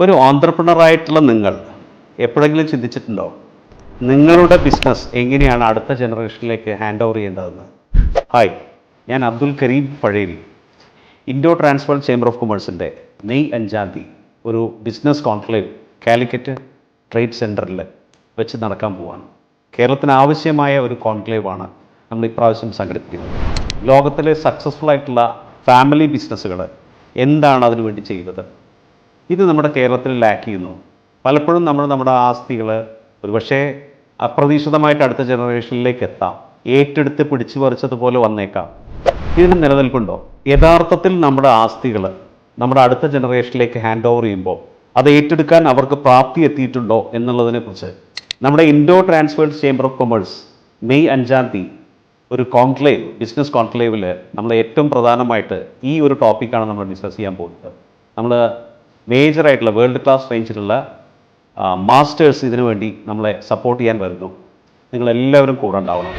ഒരു ഓൺട്രപ്രണറായിട്ടുള്ള നിങ്ങൾ എപ്പോഴെങ്കിലും ചിന്തിച്ചിട്ടുണ്ടോ നിങ്ങളുടെ ബിസിനസ് എങ്ങനെയാണ് അടുത്ത ജനറേഷനിലേക്ക് ഹാൻഡ് ഓവർ ചെയ്യേണ്ടതെന്ന്? ഹായ്, ഞാൻ Abdul Karim Pazheri. Indo transfer chamber of കൊമേഴ്സിൻ്റെ മെയ് 5 ഒരു ബിസിനസ് കോൺക്ലേവ് കാലിക്കറ്റ് ട്രേഡ് സെൻറ്ററിൽ വെച്ച് നടക്കാൻ പോവുകയാണ്. കേരളത്തിന് ആവശ്യമായ ഒരു കോൺക്ലേവാണ് നമ്മൾ ഇപ്രാവശ്യം സംഘടിപ്പിക്കുന്നത്. ലോകത്തിലെ സക്സസ്ഫുൾ ആയിട്ടുള്ള ഫാമിലി ബിസിനസ്സുകൾ എന്താണ് അതിനു വേണ്ടി ചെയ്യുന്നത്? ഇത് നമ്മുടെ കേരളത്തിൽ ലാക്ക് ചെയ്യുന്നു. പലപ്പോഴും നമ്മുടെ ആസ്തികൾ ഒരുപക്ഷെ അപ്രതീക്ഷിതമായിട്ട് അടുത്ത ജനറേഷനിലേക്ക് എത്താം, ഏറ്റെടുത്ത് പിടിച്ചു പറിച്ചതുപോലെ വന്നേക്കാം. ഇതിന് നിലനിൽപ്പുണ്ടോ? യഥാർത്ഥത്തിൽ നമ്മുടെ ആസ്തികൾ നമ്മുടെ അടുത്ത ജനറേഷനിലേക്ക് ഹാൻഡ് ഓവർ ചെയ്യുമ്പോൾ അത് ഏറ്റെടുക്കാൻ അവർക്ക് പ്രാപ്തി എത്തിയിട്ടുണ്ടോ എന്നുള്ളതിനെക്കുറിച്ച് നമ്മുടെ Indo transferred chamber of commerce May 5 ഒരു കോൺക്ലേവ്, ബിസിനസ് കോൺക്ലേവിൽ നമ്മൾ ഏറ്റവും പ്രധാനമായിട്ട് ഈ ഒരു ടോപ്പിക്കാണ് നമ്മൾ ഡിസ്കസ് ചെയ്യാൻ പോകുന്നത്. നമ്മൾ മേജറായിട്ടുള്ള വേൾഡ് ക്ലാസ് റേഞ്ചിലുള്ള മാസ്റ്റേഴ്സ് ഇതിനു വേണ്ടി നമ്മളെ സപ്പോർട്ട് ചെയ്യാൻ വരുന്നു. നിങ്ങളെല്ലാവരും കൂടെ ഉണ്ടാവണം.